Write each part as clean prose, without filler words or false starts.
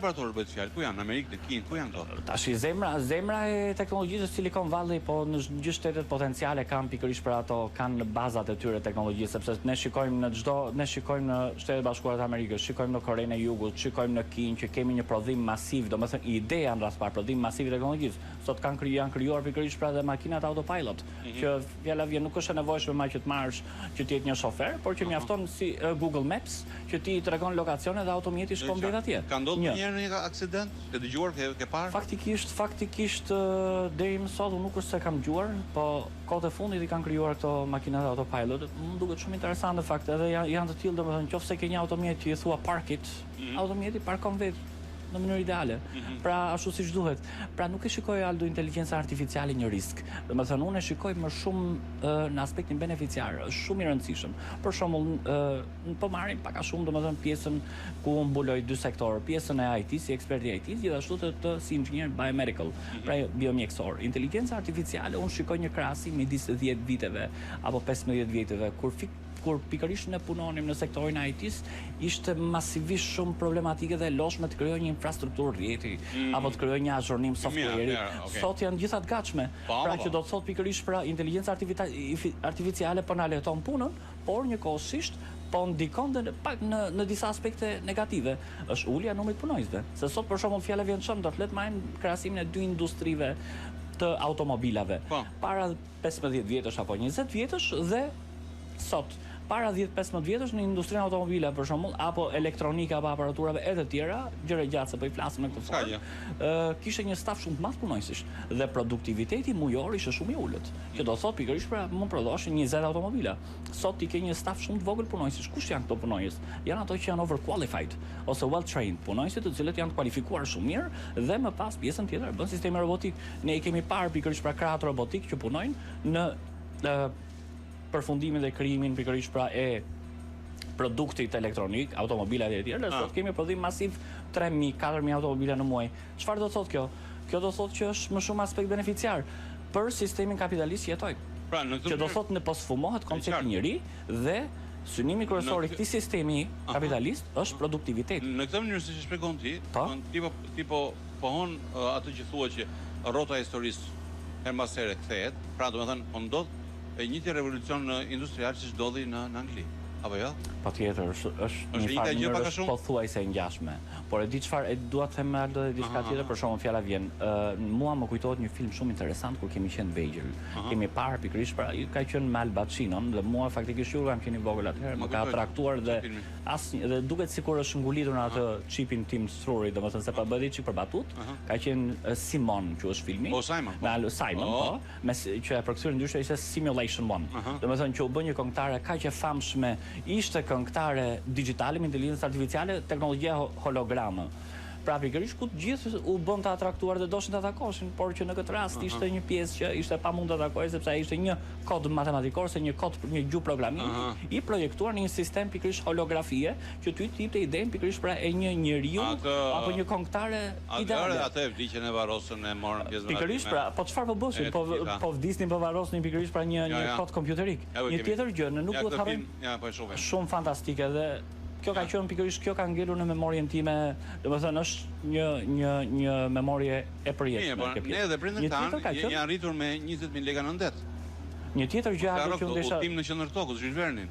laboratorë bëhet fjalë? Ku janë? Në Amerikë, në Kinë, ku janë këto? Tash zemra e teknologjisë Silicon Valley, po në gjithë shtetet potenciale kanë pikërisht për ato, kanë bazat e tyre teknologjisë, sepse ne shikojmë në Shtetet Bashkuara të Amerikës, shikojmë në Korenë e Jugut, shikojmë në Kinë që kemi një prodhim masiv, domethënë ideja në rast parë prodhim masiv i teknologjisë. Sot janë krijuar pikërisht pra dhe makinat autopilot, që fjala vjen nuk është e nevojshme më që të marrësh që të jetë një shofer, por që mjafton si Google Maps që ti i tregon lokacione dhe automjeti shkon drejt atje. Ka ndodhur ndonjëherë një aksident? Ke dëgjuar, ke parë? Faktikisht deri më sot unë nuk është se kam dëgjuar, po kohët e fundit i kanë krijuar këto makinat autopilot. Më duket shumë interesante fakt, edhe janë të tillë, domethënë nëse ke një automjet që i thua park it, automjeti parkon vetë në mënyrë ideale. Pra ashtu siç duhet. Pra nuk e shikoj Aldo inteligjenca artificiale një risk. Domethënë unë e shikoj më shumë në aspektin beneficiar, është shumë i rëndësishëm. Për shembull, po marrim pak a shumë domethënë pjesën ku unë mbuloj dy sektorë, pjesën e IT si ekspert i IT, gjithashtu si inxhinier biomedical, pra biomjekësor. Inteligjenca artificiale unë shikoj një krahasim midis 10 viteve apo 15 viteve kur pikërisht ne punonim në sektorin e IT-s, ishte masivisht shumë problematike dhe lodhshme të krijojë një infrastrukturë rrjeti apo të krijojë një azhurnim softveri. Sot janë gjitha të gatshme. Pra që do të thotë pikërisht pra inteligjenca artificiale po na lehton punën, por njëkohësisht po ndikon dhe pak në disa aspekte negative. Është ulja e numrit punonjësve. Se sot për shembull fjala vjen çon do të letë marrim krahasimin e dy industrive të automobilave. Para 15 vjetësh apo 20 vjetësh dhe sot para 10-15 vjetësh në industrinë automobile për shembull apo elektronika apo aparaturave e të tjera, gjëra gjatë se po i flasim në këtë formë. Kishte një staf shumë të madh punonjësish dhe produktiviteti mujor ishte shumë i ulët. Që do thotë pikërisht pra mund prodhoshin 20 automobila. Sot ti ke një staf shumë të vogël punonjësish. Kush janë këto punonjës? Janë ato që janë overqualified ose well trained, punonjësit të cilët janë të kualifikuar shumë mirë dhe më pas pjesën tjetër bën sistemi robotik. Ne i kemi parë pikërisht pra krahët robotik që punojnë në përfundimin dhe krijimin pikërisht pra e produktit elektronik, automobilat e tjerë, sot kemi prodhim masiv 3.000-4.000 automobila në muaj. Çfarë do thotë kjo? Kjo do thotë që është më shumë aspekt beneficiar për sistemin kapitalist që jetoj. Që do thotë ne po sfumohet koncepti i ri dhe synimi kryesor i këtij sistemi kapitalist është produktiviteti. Në këtë mënyrë siç e shpjegon ti po pohon atë që thua që rrota e historisë her mbas here kthehet, pra domethënë po ndodh e njëjti revolucion industrial që ndodhi në Angli, apo jo? Patjetër, është një farë mënyrë pothuajse e ngjashme. Por e di çfarë, dua të them edhe diçka tjetër, për shkakun fjala vjen. Mua më kujtohet një film shumë interesant kur kemi qenë vegjël. Kemi parë pikërisht pra ka qenë me Al Pacino dhe mua faktikisht ju kam qenë vogël atëherë, më ka traktuar dhe asnjë dhe duket sikur është ngulitur në atë çipin tim struri, domethënë se pa bëri çip për batut, ka qenë Simon, që është filmi. Simon, po, me që e përkthyer ndryshe ishte Simulation 1. Domethënë që u bë një këngëtare kaq e famshme, ishte këngëtare digjitale me inteligjencë artificiale, teknologjia hologramë. Pra pikërisht ku të gjithë u bën të atraktuar dhe doshin të takoshin, por që në këtë rast ishte një pjesë që ishte pamund të takojë sepse ishte një kod matematikor ose një gjuhë programimi i projektuar në një sistem pikërisht holografie që ty të jepte idenë pikërisht pra e një njeriu apo një këngëtare ideale. Atë vdiqjen e varrosën e morën pjesë në pikërisht pra, po çfarë po bëshin? Po vdisnin po varrosnin pikërisht pra një kod kompjuterik. Një tjetër gjë, ne nuk duhet të harrojmë. Shumë fantastike dhe kjo ka qenë pikërisht kjo ka ngelur në memorien time, domethënë është një memorie e përjetshme. Ne edhe prindërit tanë janë arritur me 20.000 lekë në det. Një tjetër gjë që unë desha udhtim në qendër tokës, Zhirvernin.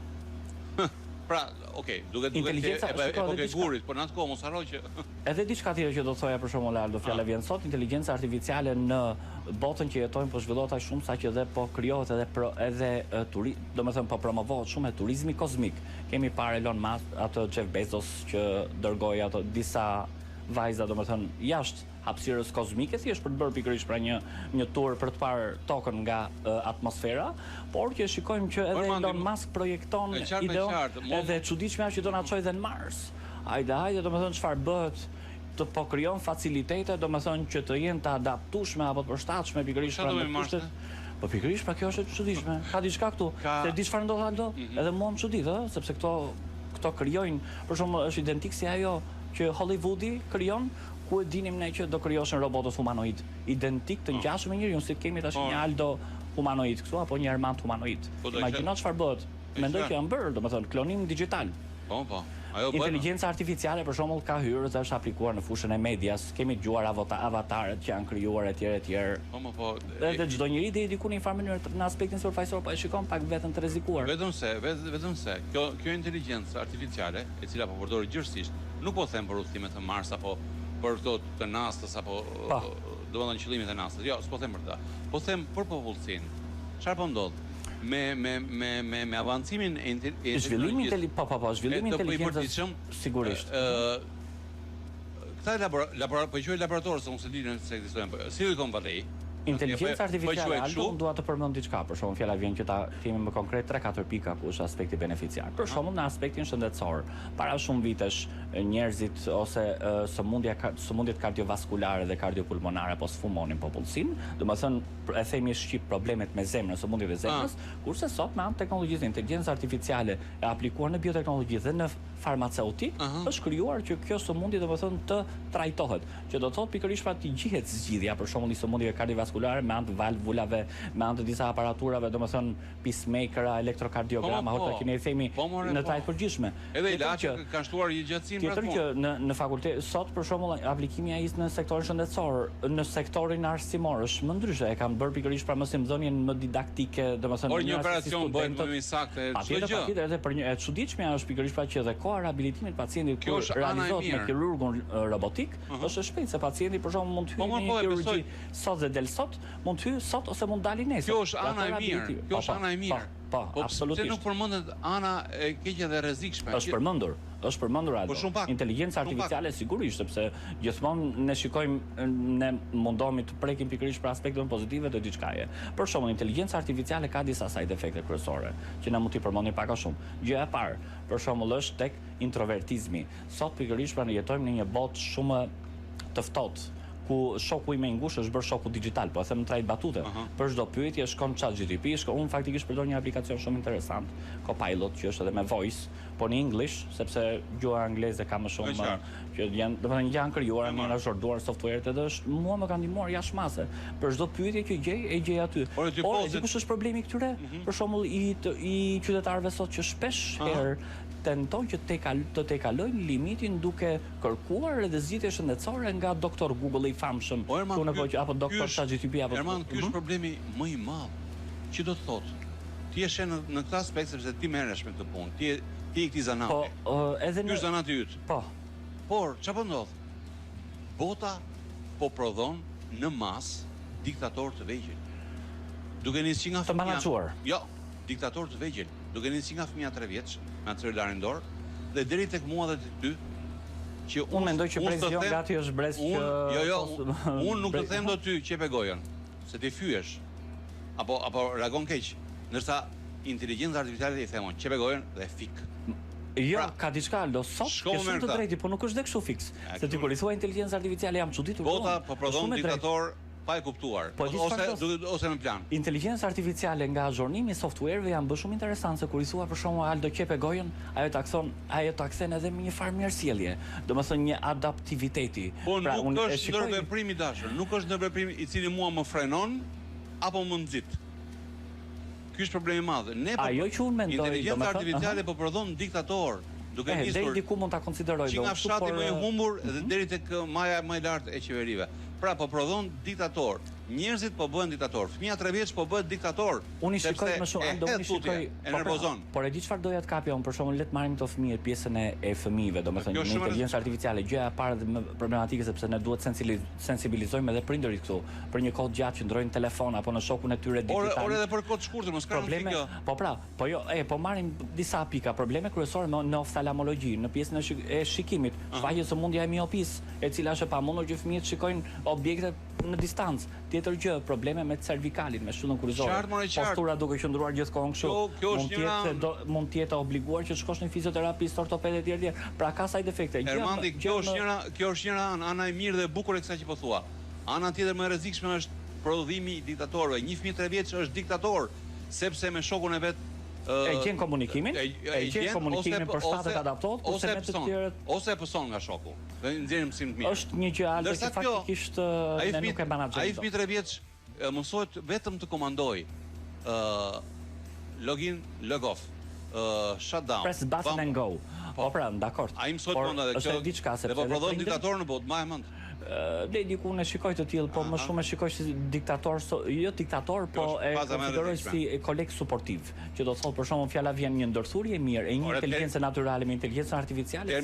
Pra, okay, duket epokë e gurit, por në atë kohë mos harroj që edhe diçka tjetër që do thoja për shembull Aldo, fjala vjen sot, inteligjenca artificiale në botën që jetojmë po zhvillohet aq shumë sa që edhe po krijohet edhe domethënë po promovohet shumë turizmi kozmik. Kemi parë Elon Musk, atë Jeff Bezos që dërgoi ato disa vajza domethënë jashtë hapësirës kozmike, thjesht për të bërë pikërisht pra një tur për të parë tokën nga atmosfera, por që shikojmë që edhe Elon Musk projekton ideon edhe çuditshme që do na çojë dhe në Mars. Hajde, domethënë çfarë bëhet të po krijon facilitete, domethënë që të jenë të adaptueshme apo të përshtatshme pikërisht pra në kushtet. Po pikërisht pra kjo është e çuditshme. Ka diçka këtu. Se di çfarë ndodh Aldo? Edhe mua më çudit, sepse këto krijojnë, për shembull është identik si ajo që Hollywoodi krijon, ku e dinim ne që do krijoshin robotët humanoid, identik të ngjashëm me njeriu, si kemi tash një Aldo humanoid këtu apo një Armand humanoid. Imagjino çfarë bëhet. Mendoj që janë bërë, domethënë klonim digjital. Po. Inteligjenca artificiale për shembull ka hyrë dhe është aplikuar në fushën e medias. Kemi dëgjuar avatarët që janë krijuar etj. Dhe çdo njeri deri diku në një farë mënyrë në aspektin surfaqësor po e shikon pak veten të rrezikuar. Vetëm se kjo inteligjencë artificiale, e cila po përdoret gjithësisht, nuk po them për udhëtime të Mars apo për këto të NASA-s apo domethënë qëllimet e NASA-s. Jo, s'po them për ta. Po them për popullsinë. Çfarë po ndodh? Me avancimin e zhvillimin inteligjencës sigurisht. Këta po quaj laboratorë, se unë se di se ekzistojnë, Silicon Valley. Inteligjenca artificiale, Aldo, dua të përmend diçka, për shembull, fjala vjen që ta kemi më konkret 3-4 pika ku është aspekti beneficiar. Për shembull, në aspektin shëndetësor, para shumë vitesh njerëzit ose sëmundjet kardiovaskulare dhe kardiopulmonare po sfumonin popullsinë, domethënë e themi shqip problemet me zemrën, sëmundjet e zemrës, kurse sot me anë të teknologjisë inteligjencë artificiale e aplikuar në bioteknologji dhe në farmaceutik, është krijuar që kjo sëmundje domethënë të trajtohet, që do të thotë pikërisht pra të gjihet zgjidhja për shembull i sëmundjeve kardiovaskulare me anë të valvulave, me anë të disa aparaturave, domethënë pacemaker, elektrokardiograma, ne i themi në trajt përgjithshme. Edhe ilaçet kanë shtuar gjatësinë për atë. Tjetër që në fakultet sot për shembull apllikimi ai në sektorin shëndetësor, në sektorin arsimor është më ndryshe, e kanë bërë pikërisht pra mësimdhënien më didaktike, domethënë por një operacion bëhet më saktë çdo gjë. Patjetër edhe për një e çuditshme është pikërisht pra që edhe koha rehabilitimit pacientit kur realizohet me kirurgun robotik është e shpejtë se pacienti për shembull mund të hyjë në kirurgji sot dhe del sot, mund të hyjë sot ose mund dalë nesër. Kjo është ana e mirë. Kjo është ana e mirë. Po, absolutisht. Pse nuk përmendet ana e keqe dhe rrezikshme? Është përmendur Aldo. Inteligjenca artificiale sigurisht, sepse gjithmonë ne shikojmë, ne mundohemi të prekim pikërisht për aspektet pozitive të diçkaje. Për shembull, inteligjenca artificiale ka disa side efekte kryesore që ne mund t'i përmendim pak a shumë. Gjëja e parë, për shembull, është tek introvertizmi. Sot pikërisht pra ne jetojmë në një botë shumë të ftohtë, ku shoku i më i ngushtë është bërë shoku digjital, po e them në trajt batute. Për çdo pyetje shkon ChatGPT, unë faktikisht përdor një aplikacion shumë interesant, Copilot, që është edhe me voice, po në English, sepse gjuha angleze ka më shumë që janë krijuar, janë zhurduar software-t edhe mua më kanë ndihmuar jashtëmase. Për çdo pyetje që gjej aty. Por kush është problemi këtyre? Për shembull i qytetarëve sot që shpesh herë tenton që të tekalojnë limitin duke kërkuar edhe zgjidhje shëndetësore nga doktor Google i famshëm, apo doktor ChatGPT apo. Erman, ky është problemi më i madh. Që do të thotë, ti je në këtë aspekt sepse ti merresh me këtë punë. Ti i këtij zanati. Po, edhe ky është zanati yt. Po. Por çfarë po ndodh? Bota po prodhon në mas diktatorë të vegjël. Duke nisë që nga të menaxhuar. Jo, diktatorë të vegjël. Duke nisë që nga fëmija 3 vjeç, me celularin dorë, dhe deri tek mua dhe tek ty, që unë mendoj që presion gati është brez që unë nuk të them do ty qepe gojën, se ti fyesh apo reagon keq, ndërsa inteligjenca artificiale i themon qepe gojën dhe fik. Jo, ka diçka Aldo, sot ke shumë të drejti, po nuk është dhe kështu fiks. Se ti kur i thua inteligjenca artificiale jam çuditur. Bota po prodhon diktator pa e kuptuar, ose në plan. Inteligjenca artificiale nga zhurnimi i software-ve janë bërë shumë interesante, kur i thua për shembull Aldo qepe gojën, ajo ta kthen edhe me një farë mirësjellje, domethënë një adaptiviteti. Po nuk është ndërveprim i dashur, nuk është ndërveprim i cili mua më frenon apo më nxit. Ky është problemi i madh. Ajo që unë mendoj, inteligjenca artificiale po prodhon diktator. Duke nisur deri diku mund ta konsideroj që nga fshati më i humbur dhe deri tek maja më e lartë e qeverive. Pra po prodhon diktator. Njerëzit po bëhen diktator. Fëmia 3 vjeç po bëhet diktator. Unë i shikoj më shumë, unë i shikoj e nervozon. Por e di çfarë doja të kapja unë, për shembull, le të marrim këto fëmijë pjesën e fëmijëve, domethënë në inteligjencë artificiale, gjëja e parë dhe më problematike sepse ne duhet sensibilizojmë edhe prindërit këtu për një kohë gjatë që ndrojnë telefon apo në shokun e tyre digital. Por edhe për kohë të shkurtër, mos ka probleme. Po marrim disa pika, probleme kryesore në oftalmologji, në pjesën e shikimit, shfaqjet sëmundja e miopisë, e cila është e pamundur që fëmijët shikojnë objekte në distancë. Tjetër gjë, probleme me cervikalin, me shtullën kurrizore. Postura duke qëndruar gjithkohon kështu. Mund të jetë obliguar që të shkosh në fizioterapist, ortoped etj. Pra ka side efekte. Ermandi, kjo është njëra ana e mirë dhe e bukur e kësaj që po thua. Ana tjetër më e rrezikshme është prodhimi i diktatorëve. Një fëmijë 3 vjeç është diktator sepse me shokun e vet e gjen komunikimin, për shtatet adaptohet, ose e pëson nga shoku. Dhe nxjerrim mësim të mirë. Është një gjë altë që faktikisht ne nuk e menaxhojmë. Ai fëmijë 3 vjeç mësohet vetëm të komandoj login, log off, shutdown. Press button and go. Po pra, dakord. Ai mësoj ponda dhe është diçka sepse po prodhon diktator në botë, ma e mend. Dhe diku në shikoj të tillë, po më shumë e shikoj si diktator, jo diktator, po e konsideroj si koleg suportiv, që do të thotë për shembull fjala vjen një ndërthurje e mirë, e një inteligjencë natyrale me inteligjencën artificiale,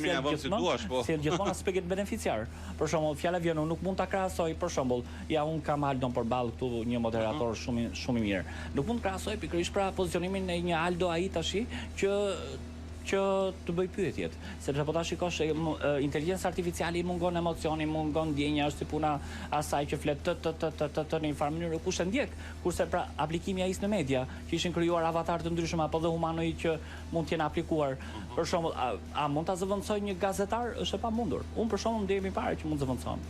si gjithmonë aspekt beneficiar. Për shembull, fjala vjen, unë nuk mund ta krahasoj, për shembull, ja un kam Aldo përballë këtu një moderator shumë i mirë. Nuk mund të krahasoj pikërisht pra pozicionimin e një Aldo ai tash që të bëj pyetjet, sepse po ta shikosh inteligjenca artificiale i mungon emocioni, mungon ndjenja, është si puna asaj që flet në një farë mënyrë kush e ndjek, kurse pra aplikimi ai në media, që ishin krijuar avatar të ndryshëm apo dhe humanoid që mund të jenë aplikuar. Për shembull, a mund ta zëvendësoj një gazetar? Është e pamundur. Unë për shembull ndjej më parë që mund të zëvendësohem.